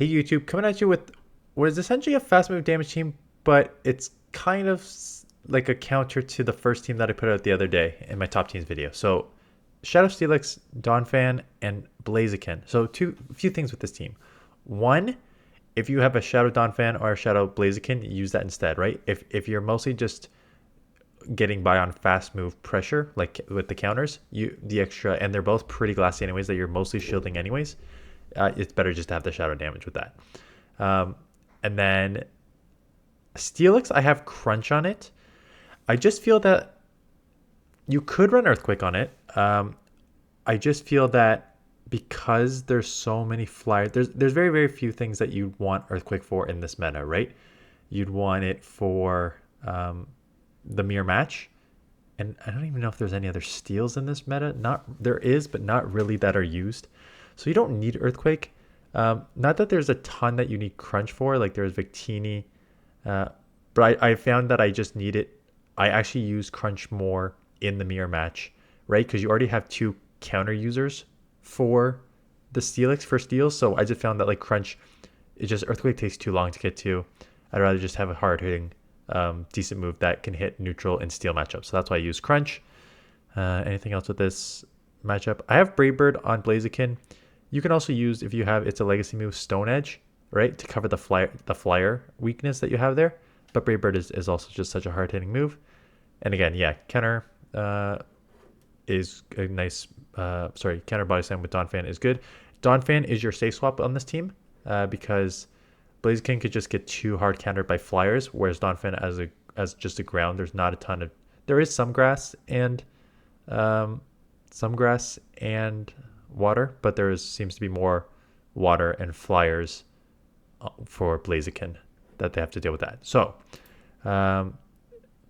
Hey YouTube, coming at you with what is essentially a fast move damage team, but it's kind of like a counter to the first team that I put out the other day in my top teams video. So Shadow Steelix, Donphan, and Blaziken. So a few things with this team. One, if you have a Shadow Donphan or a Shadow Blaziken, use that instead, right? If you're mostly just getting by on fast move pressure, like with the counters, the extra, and they're both pretty glassy anyways, that you're mostly shielding anyways, it's better just to have the shadow damage with that. Um, and then Steelix, I have Crunch on it. I just feel that you could run Earthquake on it. I just feel that because there's so many flyers, there's very, very few things that you'd want Earthquake for in this meta, right? You'd want it for the mirror match. And I don't even know if there's any other steals in this meta. Not there is, but not really that are used. So you don't need Earthquake. Not that there's a ton that you need Crunch for, like there's Victini. But I found that I just need it. I actually use Crunch more in the mirror match, right? Because you already have two counter users for the Steelix for steals. So I just found that like Crunch, it just Earthquake takes too long to get to. I'd rather just have a hard hitting, decent move that can hit neutral and steal matchups. So that's why I use Crunch. Anything else with this matchup? I have Brave Bird on Blaziken. You can also use, if you have, it's a legacy move, Stone Edge, right, to cover the flyer weakness that you have there. But Brave Bird is also just such a hard hitting move. And again, yeah, counter is a nice. Counter Body Slam with Donphan is good. Donphan is your safe swap on this team because Blaziken could just get too hard countered by flyers, whereas Donphan as just a ground, there's not a ton of. There is some grass and water, but seems to be more water and flyers for Blaziken that they have to deal with that. So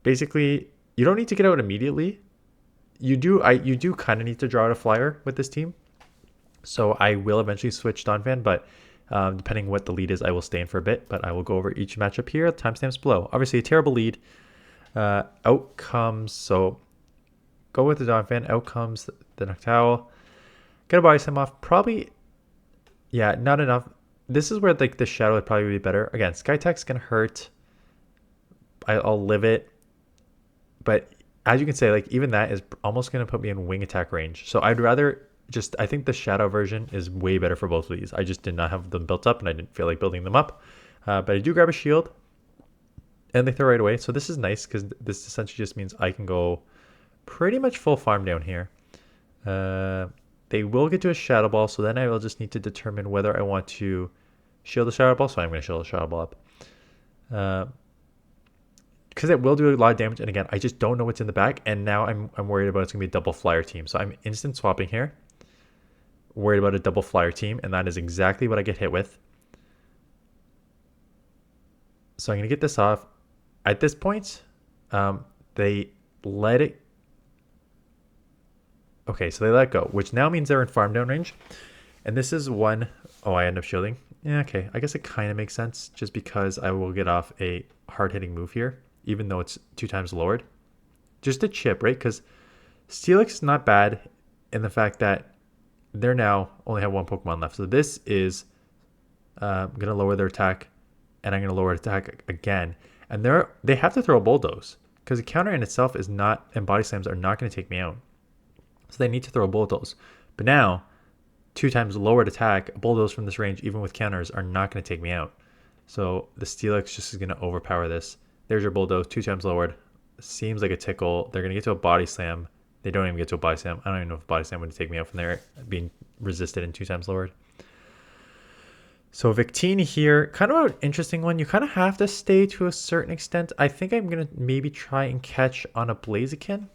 basically, you don't need to get out immediately. You do kind of need to draw out a flyer with this team. So I will eventually switch Donphan, but depending what the lead is, I will stay in for a bit. But I will go over each matchup here. Timestamps below. Obviously, a terrible lead. Outcomes. So go with the Donphan. Outcomes the Noctowl. Get a Body Slam off. Probably, yeah, not enough. This is where like the Shadow would probably be better. Again, Skytech's gonna hurt. I'll live it, but as you can say, like even that is almost gonna put me in wing attack range. So I'd rather just. I think the Shadow version is way better for both of these. I just did not have them built up, and I didn't feel like building them up. But I do grab a shield, and they throw right away. So this is nice because this essentially just means I can go pretty much full farm down here. They will get to a Shadow Ball, so then I will just need to determine whether I want to shield the Shadow Ball. So I'm going to shield the Shadow Ball up. Because it will do a lot of damage. And again, I just don't know what's in the back. And now I'm worried about it's going to be a double flyer team. So I'm instant swapping here. Worried about a double flyer team. And that is exactly what I get hit with. So I'm going to get this off. At this point, they let it. Okay, so they let go, which now means they're in farm down range. And this is one. Oh, I end up shielding. Yeah, okay. I guess it kind of makes sense just because I will get off a hard-hitting move here, even though it's 2 times lowered. Just a chip, right? Because Steelix is not bad in the fact that they're now only have 1 Pokemon left. So this is going to lower their attack, and I'm going to lower attack again. And they have to throw a Bulldoze because the counter in itself is not, and Body Slams are not going to take me out. So they need to throw a Bulldoze. But now, 2 times lowered attack, a Bulldoze from this range, even with counters, are not going to take me out. So the Steelix just is going to overpower this. There's your Bulldoze, 2 times lowered. Seems like a tickle. They're going to get to a Body Slam. They don't even get to a Body Slam. I don't even know if a Body Slam would take me out from there, being resisted and 2 times lowered. So Victini here, kind of an interesting one. You kind of have to stay to a certain extent. I think I'm going to maybe try and catch on a Blaziken.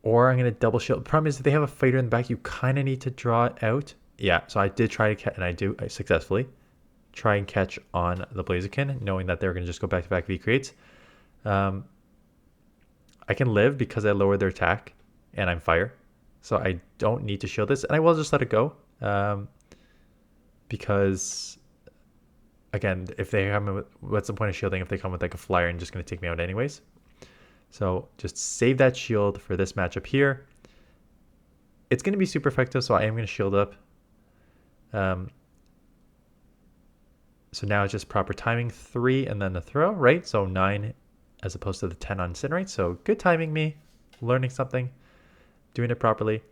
Or I'm going to double shield. The problem is if they have a fighter in the back, you kind of need to draw it out. Yeah, so I did try to catch, and I successfully try and catch on the Blaziken, knowing that they're going to just go back-to-back V-Creates. I can live because I lowered their attack, and I'm fire. So I don't need to shield this, and I will just let it go. Because, again, if they come what's the point of shielding if they come with like a flyer and just going to take me out anyways? So just save that shield for this matchup here. It's going to be super effective, so I am going to shield up. So now it's just proper timing, 3 and then the throw, right? So 9 as opposed to the 10 on Incinerate. So good timing me, learning something, doing it properly.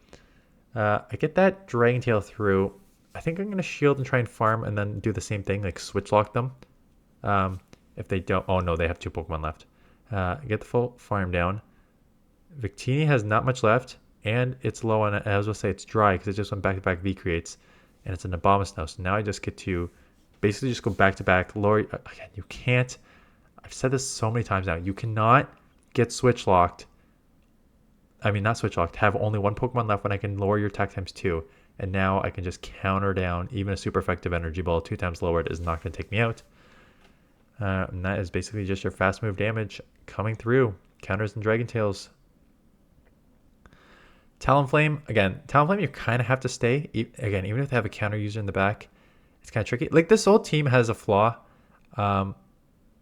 I get that Dragon Tail through. I think I'm going to shield and try and farm and then do the same thing, like switch lock them. If they don't, oh no, they have 2 Pokemon left. Get the full farm down. Victini has not much left, and it's low on it. I was going to say it's dry because it just went back-to-back V-Creates, and it's an Abomasnow. So now I just get to basically just go back-to-back. Lower, again, you can't, I've said this so many times now, you cannot get switch locked. I mean, not switch locked, have only 1 Pokemon left when I can lower your attack times 2. And now I can just counter down even a super effective Energy Ball 2 times lowered is not going to take me out. And that is basically just your fast move damage coming through. Counters and Dragon Tails. Talonflame, again, Talonflame you kind of have to stay. Again, even if they have a counter user in the back, it's kind of tricky. Like this whole team has a flaw.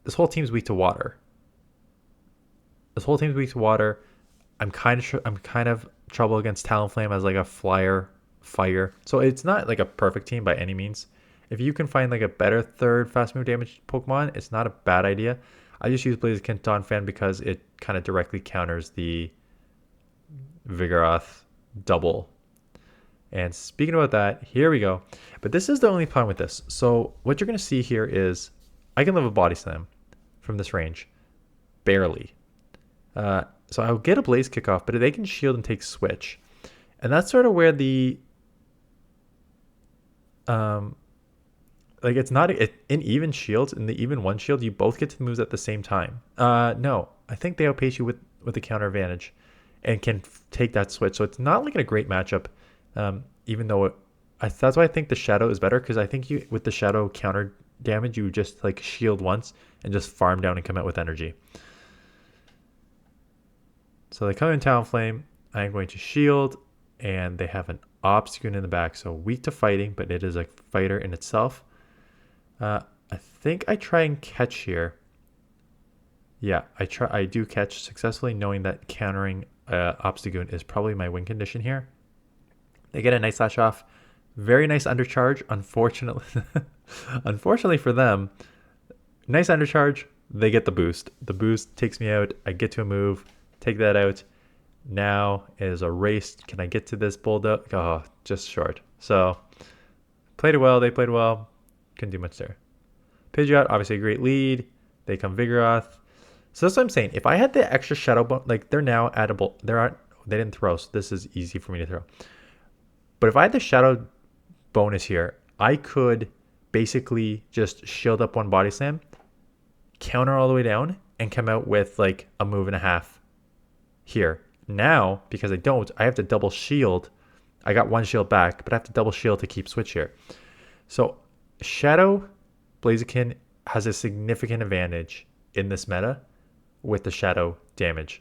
This whole team's weak to water. I'm kind of trouble against Talonflame as like a flyer fire. So it's not like a perfect team by any means. If you can find like a better third fast move damage Pokemon, it's not a bad idea. I just use Blaziken Donphan because it kind of directly counters the Vigoroth double. And speaking about that, here we go. But this is the only problem with this. So what you're going to see here is I can live a Body Slam from this range. Barely. So I'll get a Blaze Kickoff, but they can shield and take Switch. And that's sort of where the... like it's not in even shields, in the even one shield, you both get to the moves at the same time. No, I think they outpace you with the counter advantage and can take that switch. So it's not like a great matchup, even though that's why I think the Shadow is better, because I think you with the Shadow counter damage, you just like shield once and just farm down and come out with energy. So they come in Talonflame. I'm going to shield, and they have an Obstagoon in the back, so weak to fighting, but it is a fighter in itself. I think I try and catch here. Yeah, I do catch successfully, knowing that countering Obstagoon is probably my win condition here. They get a nice slash off. Very nice undercharge. Unfortunately for them, nice undercharge. They get the boost. The boost takes me out. I get to a move, take that out. Now is a race. Can I get to this Bulldog? Oh, just short. So played it well. They played well. Couldn't do much there. Pidgeot, obviously a great lead. They come Vigoroth. So that's what I'm saying. If I had the extra Shadow Bone, like they're now addable. They didn't throw, so this is easy for me to throw. But if I had the Shadow bonus here, I could basically just shield up one Body Slam, counter all the way down, and come out with like a move and a half here. Now, because I have to double shield. I got one shield back, but I have to double shield to keep switch here. So Shadow Blaziken has a significant advantage in this meta with the Shadow damage.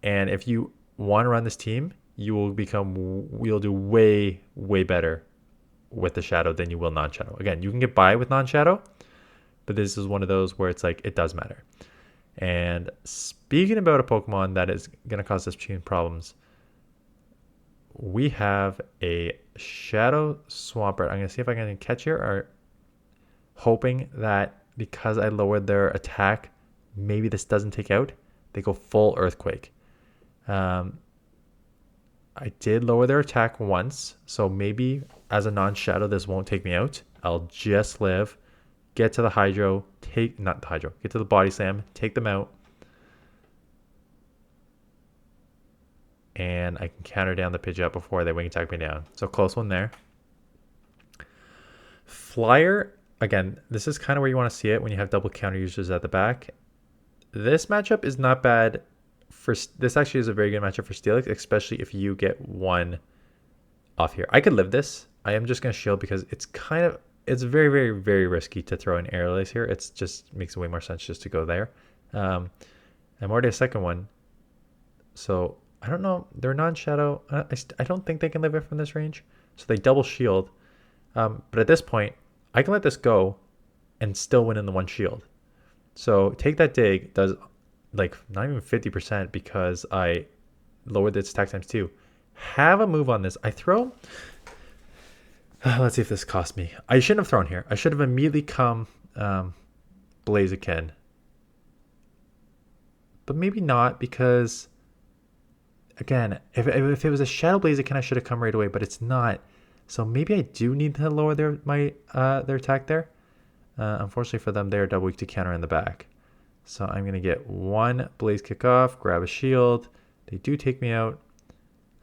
And if you want to run this team, you'll do way, way better with the Shadow than you will non-Shadow. Again, you can get by with non-Shadow, but this is one of those where it's like, it does matter. And speaking about a Pokemon that is going to cause this team problems, we have a Shadow Swampert. I'm going to see if I can catch here, or hoping that because I lowered their attack, maybe this doesn't take out. They go full Earthquake. I did lower their attack once, so maybe as a non-Shadow, this won't take me out. I'll just live, get to the Hydro, get to the Body Slam, take them out. And I can counter down the Pidgeot before they wing attack me down. So close one there. Flyer, again, this is kind of where you want to see it when you have double counter users at the back. This matchup is not bad. This actually is a very good matchup for Steelix, especially if you get one off here. I could live this. I am just going to shield because it's very, very, very risky to throw an Air Lace here. It just makes way more sense just to go there. I'm already a second one. So I don't know. They're non-Shadow. I don't think they can live it from this range. So they double shield. But at this point, I can let this go and still win in the one shield. So take that dig does like not even 50% because I lowered its attack times 2. Have a move on this. I throw. Let's see if this cost me. I shouldn't have thrown here. I should have immediately come Blaziken. But maybe not, because again, if it was a Shadow Blaziken, I should have come right away, but it's not. So maybe I do need to lower their attack there. Unfortunately for them, they're double weak to counter in the back. So I'm going to get one Blaze Kick off, grab a shield. They do take me out.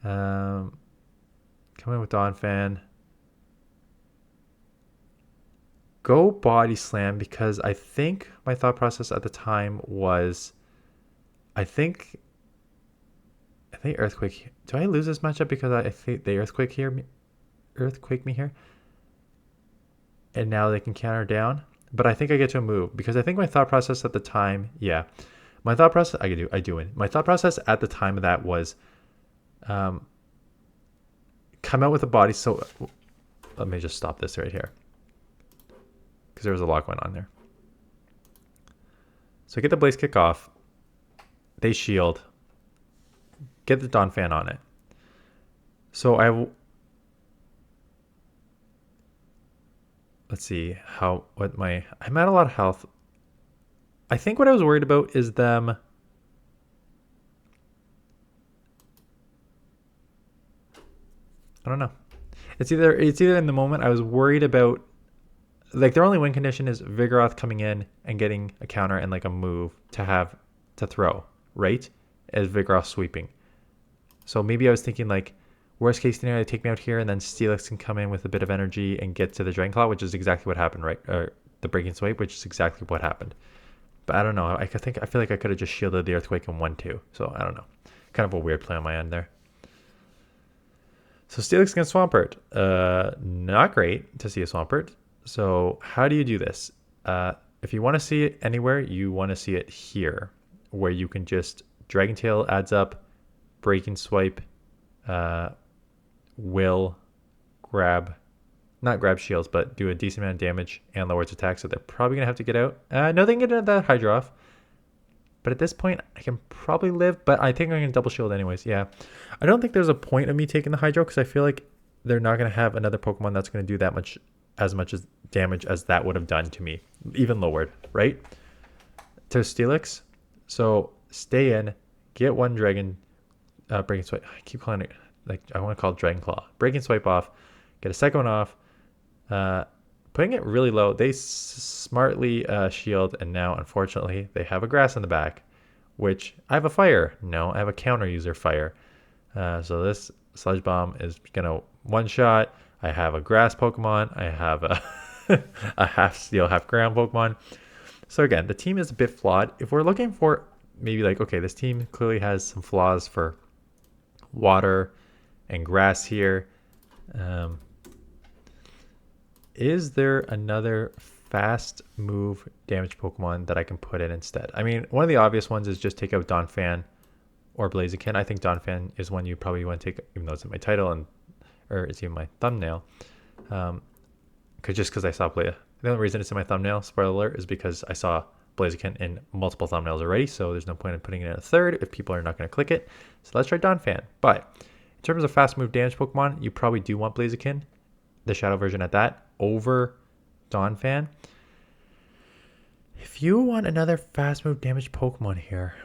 Come in with Donphan. Go Body Slam, because I think my thought process at the time was, I think Earthquake. Do I lose this matchup because I think they Earthquake me here? And now they can counter down. But I think I get to a move, because I think my thought process at the time, yeah. My thought process, I do win. My thought process at the time of that was come out with a body. So let me just stop this right here, because there was a lot going on there. So get the Blaze Kick off. They shield. Get the Donphan on it. So let's see I'm at a lot of health. I think what I was worried about is them. I don't know. It's either in the moment I was worried about, like, their only win condition is Vigoroth coming in and getting a counter and like a move to throw, right? As Vigoroth sweeping. So maybe I was thinking, like, worst case scenario, they take me out here and then Steelix can come in with a bit of energy and get to the Dragon Claw, which is exactly what happened, right? Or the Breaking Swipe, which is exactly what happened. But I don't know. I feel like I could have just shielded the Earthquake and 1-2. So I don't know. Kind of a weird play on my end there. So Steelix against Swampert. Not great to see a Swampert. So how do you do this? If you want to see it anywhere, you want to see it here, where you can just Dragon Tail adds up, Breaking Swipe, will not grab shields, but do a decent amount of damage and lower its attack. So they're probably gonna have to get out. No, they can get that Hydra off. But at this point, I can probably live, but I think I'm going to double shield anyways. Yeah. I don't think there's a point of me taking the Hydro, because I feel like they're not going to have another Pokemon that's going to do as much as damage as that would have done to me, even lowered, right? To Steelix. So stay in, get one Dragon, Breaking Swipe. I keep calling it, like, I want to call it Dragon Claw. Breaking Swipe off, get a second one off, putting it really low. They smartly shield, and now, unfortunately, they have a grass in the back, which I have a fire. No, I have a counter user fire. So this Sludge Bomb is going to one-shot. I have a grass Pokemon. I have a half steel, half ground Pokemon. So again, the team is a bit flawed. If we're looking for maybe like, okay, this team clearly has some flaws for water and grass here. Is there another fast move damage Pokemon that I can put in instead? I mean, one of the obvious ones is just take out Donphan or Blaziken. I think Donphan is one you probably want to take, even though it's in my title or it's even my thumbnail. Because I saw the only reason it's in my thumbnail, spoiler alert, is because I saw Blaziken in multiple thumbnails already. So there's no point in putting it in a third if people are not going to click it. So let's try Donphan. But in terms of fast move damage Pokemon, you probably do want Blaziken, the shadow version at that, over Donphan. If you want another fast move damage Pokemon here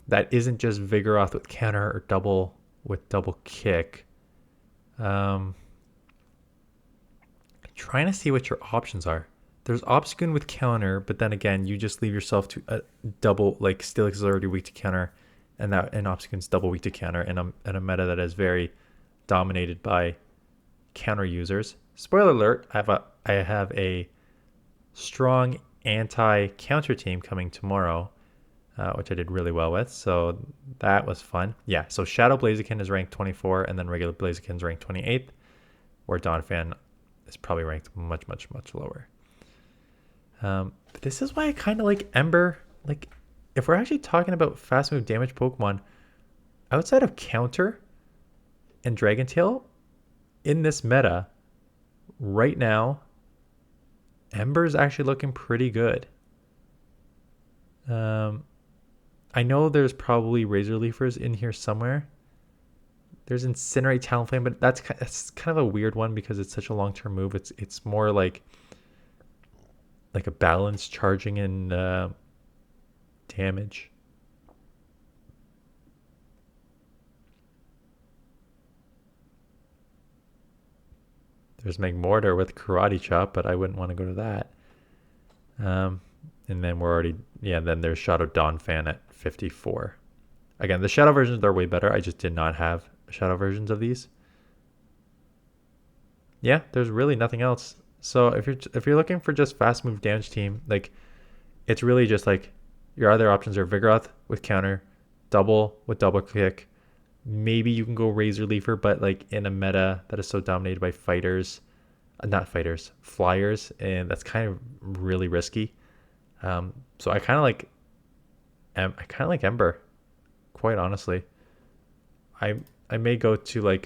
that isn't just Vigoroth with counter or double kick, trying to see what your options are. There's Obstagoon with counter, but then again, you just leave yourself to a double, like Steelix is already weak to counter, and Obstagoon's double weak to counter in a meta that is very dominated by counter users. Spoiler alert, I have a strong anti-counter team coming tomorrow, which I did really well with, so that was fun. Yeah, so Shadow Blaziken is ranked 24, and then regular Blaziken is ranked 28th, where Donphan is probably ranked much, much, much lower. But this is why I kind of like Ember. Like, if we're actually talking about fast move damage Pokemon, outside of counter and Dragon Tail, in this meta, right now, Ember's actually looking pretty good. I know there's probably Razor Leafers in here somewhere. There's Incinerate Talonflame, but that's kind of a weird one because it's such a long-term move. It's more like a balance charging and damage. There's Magmortar with Karate Chop, but I wouldn't want to go to that. And then then there's Shadow Donphan at 54. Again, the Shadow versions are way better. I just did not have Shadow versions of these. Yeah, there's really nothing else. So if you're looking for just fast move damage team, like it's really just like your other options are Vigoroth with counter, double with double kick. Maybe you can go Razor Leafer, but like in a meta that is so dominated by flyers, and that's kind of really risky. So I kind of like Ember, quite honestly. I may go to like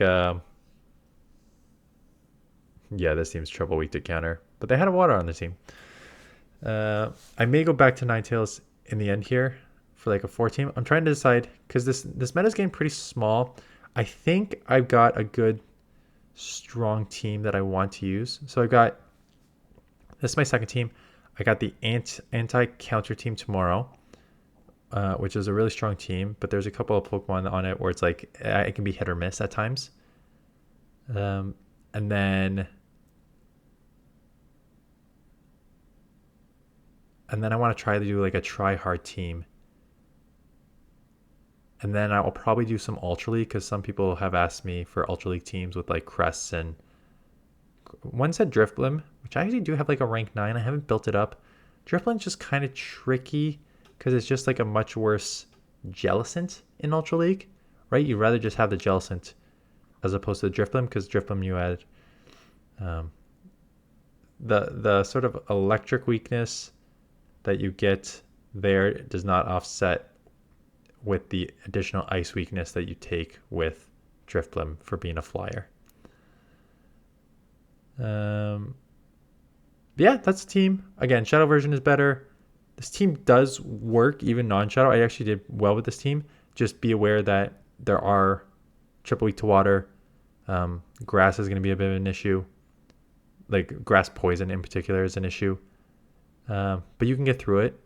this team's trouble weak to counter, but they had a water on the team. I may go back to Ninetales in the end here for like a 4 team. I'm trying to decide because this meta is getting pretty small. I think I've got a good strong team that I want to use. So I've got, this is my second team. I got the anti-counter team tomorrow, which is a really strong team, but there's a couple of Pokemon on it where it's like it can be hit or miss at times. And then I want to try to do like a try-hard team. And then I will probably do some Ultra League because some people have asked me for Ultra League teams with like crests, and one said Drifblim, which I actually do have like a rank 9. I haven't built it up. Drifblim's just kind of tricky because it's just like a much worse Jellicent in Ultra League, right? You'd rather just have the Jellicent as opposed to the Drifblim because Drifblim you add the sort of electric weakness that you get there does not offset with the additional ice weakness that you take with Drifblim for being a flyer. Yeah, that's the team. Again, Shadow version is better. This team does work even non-Shadow. I actually did well with this team. Just be aware that there are triple weak to water. Grass is going to be a bit of an issue. Like grass poison in particular is an issue. But you can get through it.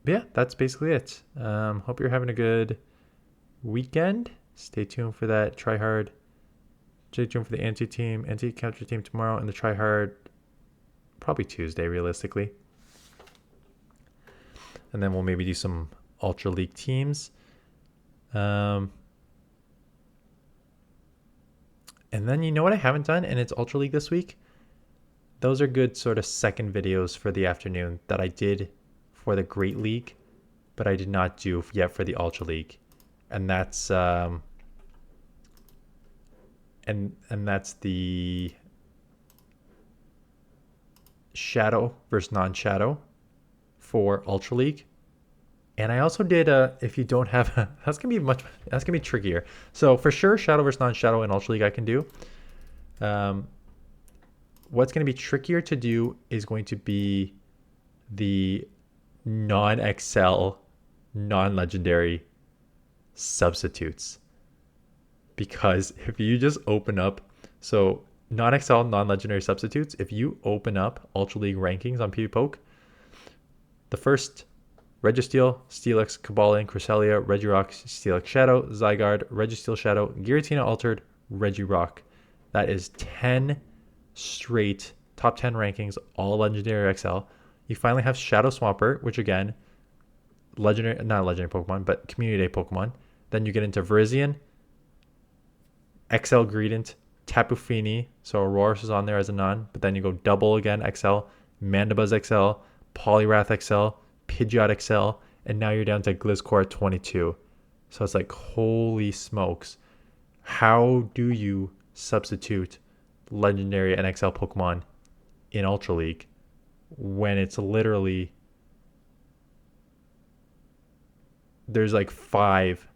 But yeah, that's basically it. Hope you're having a good weekend. Stay tuned for that try hard. Stay tuned for the anti-counter team tomorrow, and the try hard probably Tuesday realistically. And then we'll maybe do some Ultra League teams. And then you know what I haven't done, and it's Ultra League this week. Those are good sort of second videos for the afternoon that I did for the Great League, but I did not do yet for the Ultra League. And that's and that's the Shadow versus non-Shadow for Ultra League. And I also did if you don't have that's gonna be trickier. So for sure, Shadow versus non-Shadow in Ultra League I can do. What's gonna be trickier to do is going to be the non-XL, non-legendary substitutes. Because if you just open up, so non-XL, non-legendary substitutes, if you open up Ultra League rankings on PvPoke, the first Registeel, Steelix, Cobalion, Cresselia, Regirock, Steelix Shadow, Zygarde, Registeel Shadow, Giratina Altered, Regirock. That is 10 straight top 10 rankings, all legendary XL. You finally have Shadow Swampert, which again, not legendary Pokemon, but community day Pokemon. Then you get into Virizion, XL Greedent, Tapu Fini, so Aurorus is on there as a non, but then you go double again XL, Mandibuzz XL, Poliwrath XL, Pidgeot XL, and now you're down to Gliscor at 22. So it's like, holy smokes. How do you substitute legendary and XL Pokemon in Ultra League when it's literally there's like 5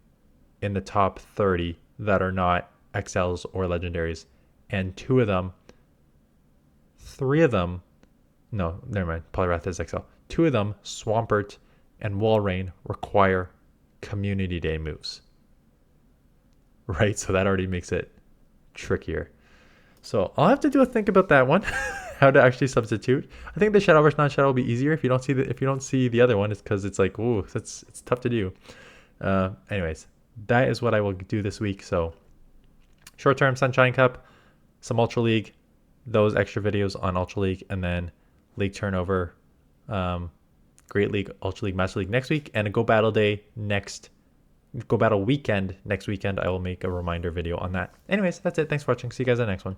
in the top 30 that are not XLs or legendaries, and 3 of them, no, never mind, Poliwrath is XL. 2 of them, Swampert and Walrein, require community day moves. right? So that already makes it trickier. So I'll have to do a think about that one, how to actually substitute. I think the shadow versus non-shadow will be easier if you don't see the other one. It's because it's like, ooh, it's tough to do. Anyways, that is what I will do this week. So short-term Sunshine Cup, some Ultra League, those extra videos on Ultra League, and then League Turnover, Great League, Ultra League, Master League next week, and a Go Battle Weekend next weekend. I will make a reminder video on that. Anyways, that's it. Thanks for watching. See you guys in the next one.